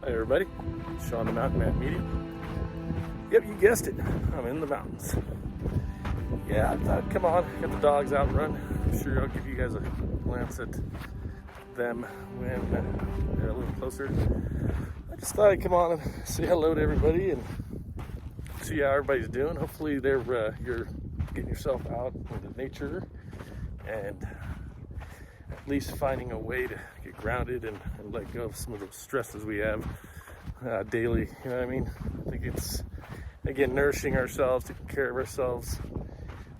Hi everybody, Sean the Mountain Man Media. Yep, you guessed it, I'm in the mountains. Yeah, I thought, come on, get the dogs out and run. I'm sure I'll give you guys a glance at them when they're a little closer. I just thought I'd come on and say hello to everybody and see how everybody's doing. Hopefully you're getting yourself out into nature and at least finding a way to get grounded and let go of some of the stresses we have daily. You know what I mean? I think it's, again, nourishing ourselves, taking care of ourselves.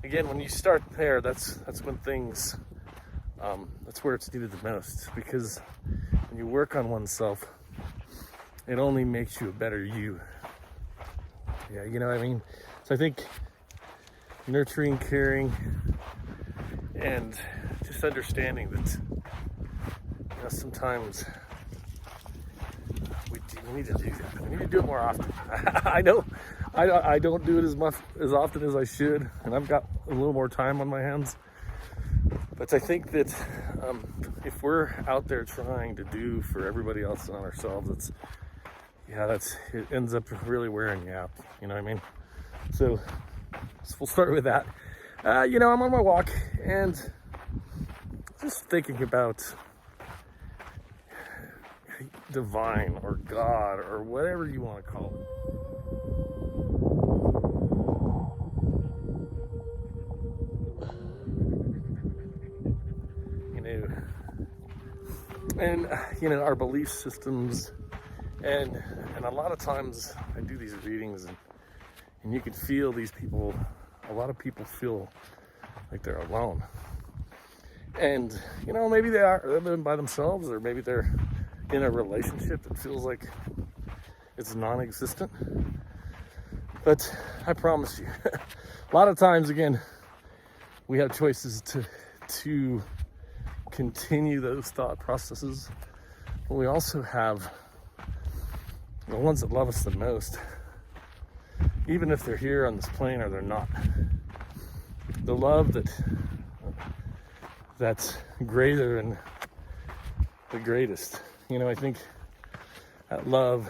Again, when you start there, that's when things, that's where it's needed the most. Because when you work on oneself, it only makes you a better you. Yeah, you know what I mean? So I think nurturing, caring, and just understanding that, you know, sometimes we need to do that. We need to do it more often. I know I don't do it as often as I should, and I've got a little more time on my hands. But I think that if we're out there trying to do for everybody else and on ourselves, it ends up really wearing you out. You know what I mean? So we'll start with that. You know, I'm on my walk and just thinking about divine or God or whatever you want to call it. You know, and you know, our belief systems, and a lot of times I do these readings and you can feel these people. A lot of people feel like they're alone. And, you know, maybe they're living by themselves, or maybe they're in a relationship that feels like it's non-existent. But I promise you, a lot of times, again, we have choices to continue those thought processes. But we also have the ones that love us the most, even if they're here on this plane or they're not. The love that's greater than the greatest. You know, I think that love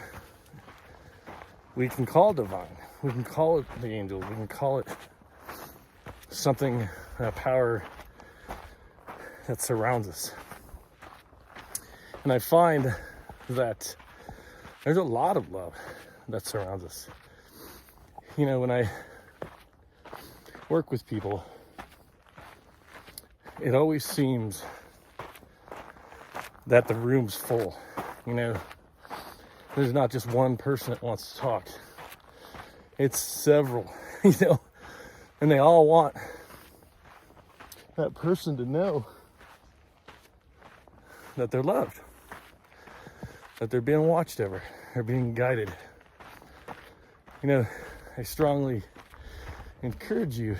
we can call divine. We can call it the angel. We can call it something, a power that surrounds us. And I find that there's a lot of love that surrounds us. You know, when I work with people, it always seems that the room's full. You know, there's not just one person that wants to talk. It's several, you know, and they all want that person to know that they're loved, that they're being watched over, they're being guided. You know, I strongly encourage you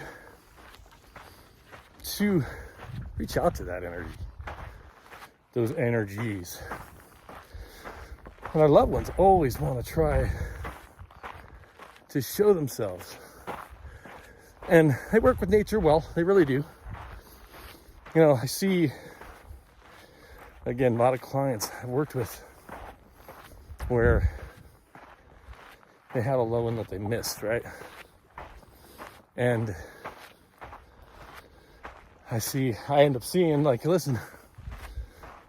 to reach out to that energy, those energies. And our loved ones always want to try to show themselves. And they work with nature well, they really do. You know, I see, again, a lot of clients I've worked with where they had a loved one that they missed, right? And I end up seeing, like, listen,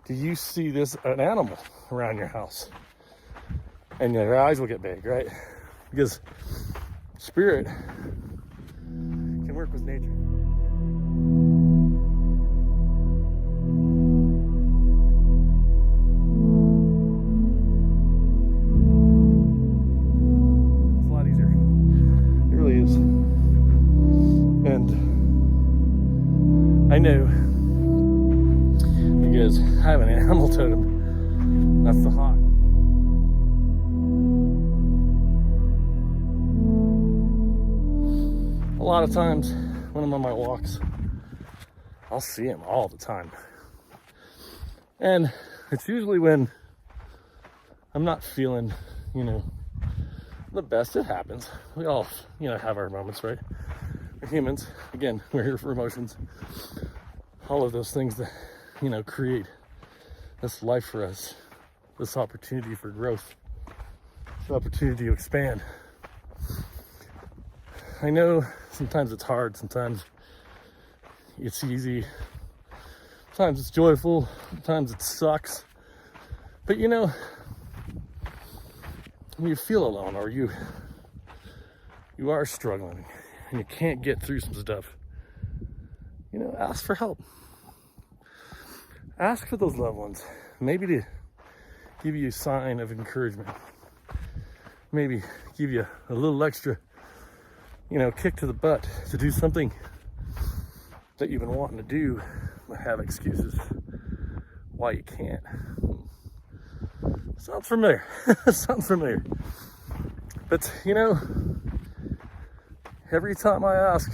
do you see an animal around your house? And their eyes will get big, right? Because spirit can work with nature. It's a lot easier. It really is. And I know, because I have an animal totem. That's the hawk. A lot of times when I'm on my walks, I'll see him all the time. And it's usually when I'm not feeling, you know, the best. It happens. We all, you know, have our moments, right? We're humans. Again, we're here for emotions. All of those things that, you know, create this life for us, this opportunity for growth. the opportunity to expand. I know sometimes it's hard, sometimes it's easy, sometimes it's joyful, sometimes it sucks. But you know, when you feel alone or you are struggling and you can't get through some stuff, you know, ask for help. Ask for those loved ones, maybe to give you a sign of encouragement, maybe give you a little extra, you know, kick to the butt to do something that you've been wanting to do but have excuses why you can't. Sounds familiar. Sounds familiar. But you know, every time I ask,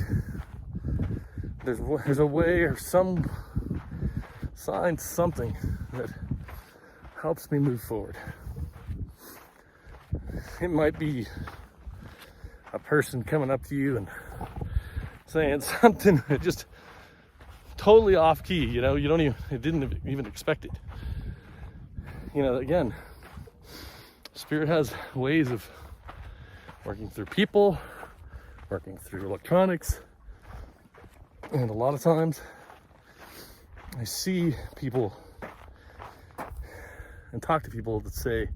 there's a way or some sign, something that helps me move forward. It might be a person coming up to you and saying something just totally off key, you know, you didn't even expect it. You know, again, Spirit has ways of working through people, working through electronics, and a lot of times I see people and talk to people that say,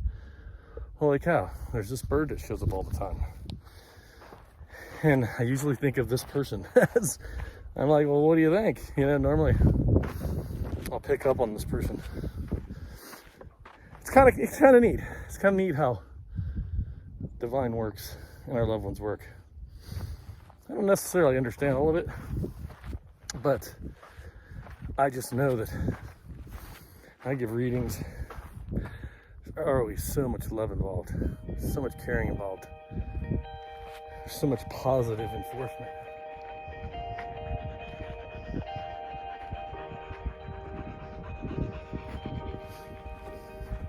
holy cow, there's this bird that shows up all the time. And I usually think of this person as, I'm like, well, what do you think? You know, normally I'll pick up on this person. It's kind of neat. It's kind of neat how divine works and our loved ones work. I don't necessarily understand all of it, but I just know that I give readings. There's always so much love involved, so much caring involved, there's so much positive enforcement.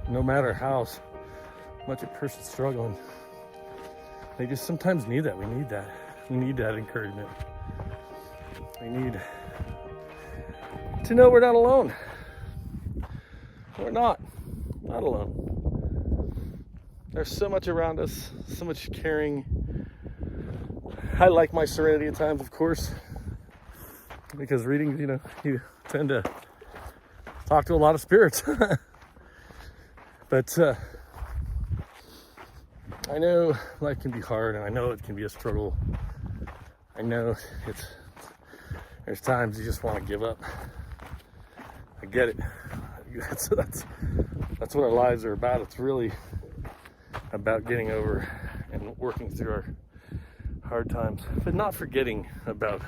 No matter how much a person's struggling, they just sometimes need that. We need that. We need that encouragement. We need to know we're not alone. We're not alone. There's so much around us, so much caring. I like my serenity at times, of course, because reading, you know, you tend to talk to a lot of spirits. But I know life can be hard, and I know it can be a struggle. I know there's times you just want to give up. I get it. That's what our lives are about. It's really about getting over and working through our hard times, but not forgetting about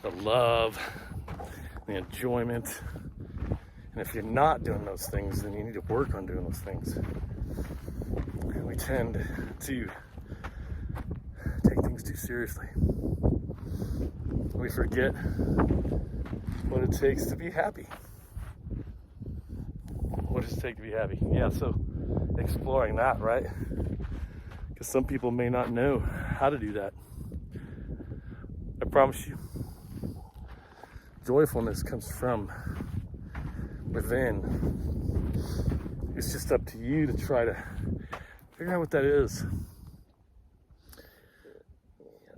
the love, the enjoyment. And if you're not doing those things, then you need to work on doing those things. We tend to take things too seriously. We forget what it takes to be happy. What does it take to be happy? Yeah, so exploring that, right? Because some people may not know how to do that. I promise you, joyfulness comes from within. It's just up to you to try to figure out what that is.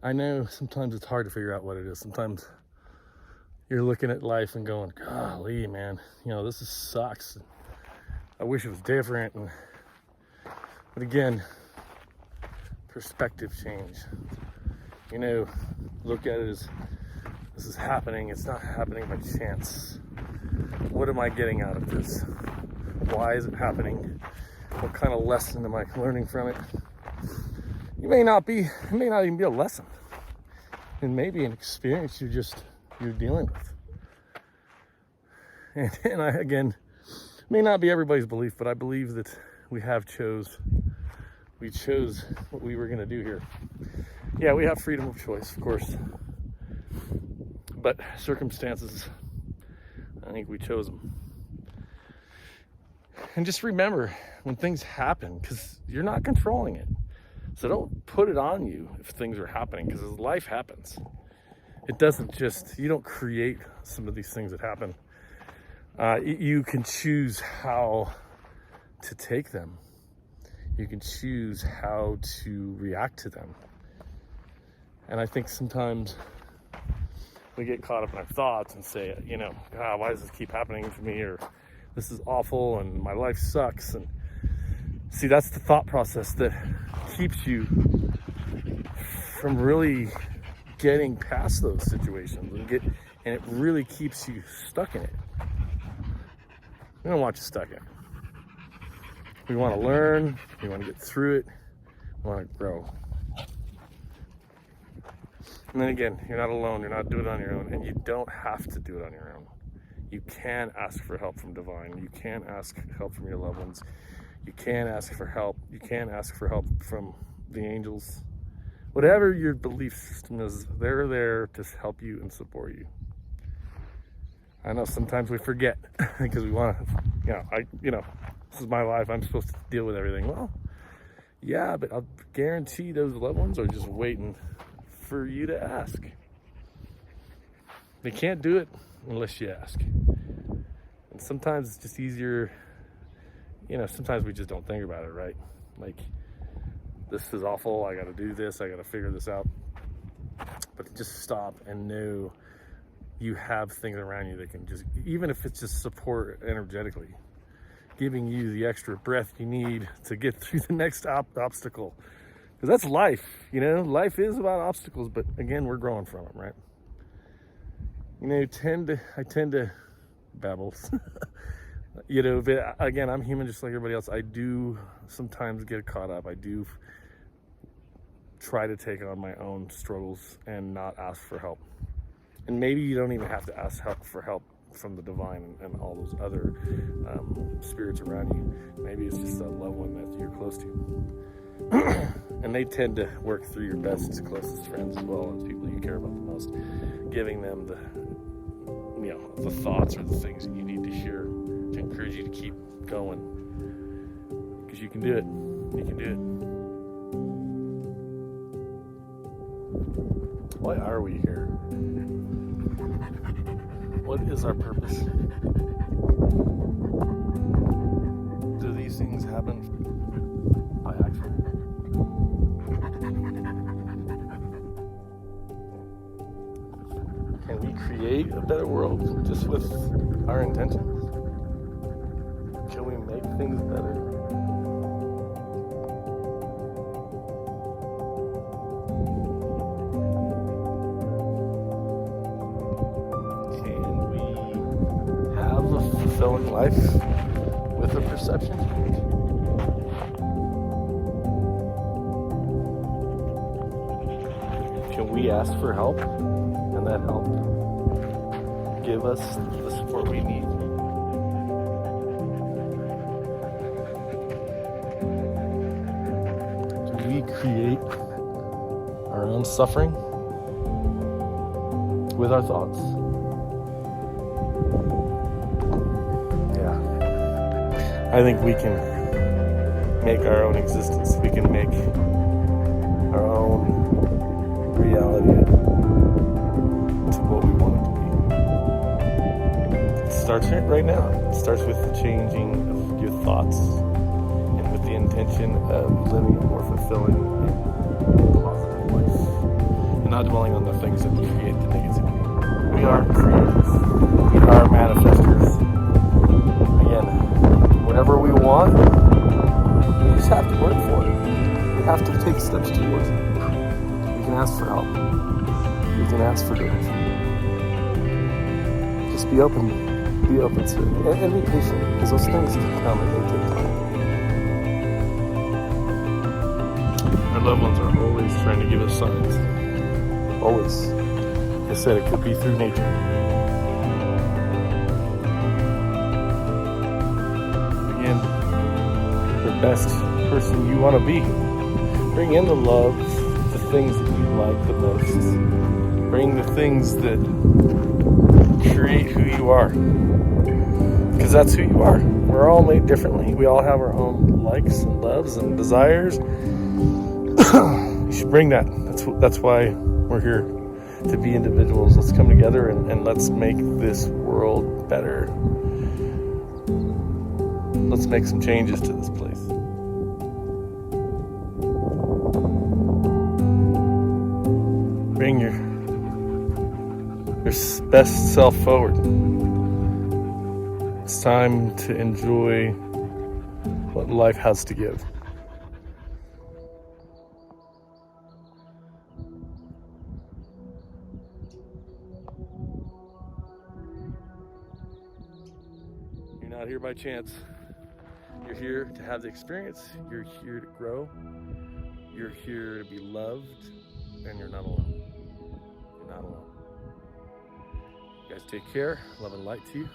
I know sometimes it's hard to figure out what it is. Sometimes you're looking at life and going, golly, man, you know, this sucks. I wish it was different. But again, perspective change. You know, look at it as this is happening. It's not happening by chance. What am I getting out of this? Why is it happening? What kind of lesson am I learning from it? It may not even be a lesson. It may be an experience you're dealing with. And I, again, may not be everybody's belief, but I believe that we chose what we were going to do here. Yeah, we have freedom of choice, of course. But circumstances, I think we chose them. And just remember when things happen, because you're not controlling it. So don't put it on you if things are happening, because life happens. It doesn't you don't create some of these things that happen. You can choose how to take them. You can choose how to react to them. And I think sometimes we get caught up in our thoughts and say, God, why does this keep happening to me? Or this is awful and my life sucks. And see, that's the thought process that keeps you from really getting past those situations and it really keeps you stuck in it. We don't want you stuck in it. We want to learn, we want to get through it, we want to grow. And then again, you're not alone, you're not doing it on your own, and you don't have to do it on your own. You can ask for help from divine, you can ask help from your loved ones, you can ask for help, you can ask for help from the angels. Whatever your belief system is, they're there to help you and support you. I know sometimes we forget because we want to, this is my life, I'm supposed to deal with everything. Well, yeah, but I'll guarantee those loved ones are just waiting for you to ask. They can't do it unless you ask. And sometimes it's just easier, sometimes we just don't think about it, right? Like, this is awful, I gotta do this, I gotta figure this out. But just stop and know you have things around you that can just, even if it's just support energetically, giving you the extra breath you need to get through the next obstacle. Because that's life, life is about obstacles, but again, we're growing from them, right? I tend to babble. But again, I'm human just like everybody else. I do sometimes get caught up. I do try to take on my own struggles and not ask for help. And maybe you don't even have to ask for help from the divine and all those other spirits around you. Maybe it's just that loved one that you're close to. And they tend to work through your best, closest friends as well as people you care about the most, giving them the thoughts or the things that you need to hear to encourage you to keep going. Because you can do it. You can do it. Why are we here? What is our purpose? Do these things happen by accident? Can we create a better world just with our intentions? Can we make things better? Can we have a fulfilling life with a perception change? Can we ask for help and that help give us the support we need? Do we create our own suffering with our thoughts? Yeah. I think we can make our own existence. We can make our own reality to what we want it to be. It starts right now. It starts with the changing of your thoughts and with the intention of living a more fulfilling and positive life. And not dwelling on the things that create the negativity. We are creators. We are manifestors. Again, whatever we want, we just have to work for it. We have to take steps towards it. We can ask for help. We can ask for direction. Just be open to it. And be patient, because those things can come and they take time. Our loved ones are always trying to give us signs. Always. Like I said, it could be through nature. Again, the best person you want to be. Bring in the love, the things that you like the most. Bring the things that create who you are. Because that's who you are. We're all made differently. We all have our own likes and loves and desires. You should bring that. That's why we're here, to be individuals. Let's come together and let's make this world better. Let's make some changes to this place. bring your best self forward. It's time to enjoy what life has to give. You're not here by chance. You're here to have the experience. You're here to grow. You're here to be loved. And you're not alone. You're not alone. You guys take care. Love and light to you.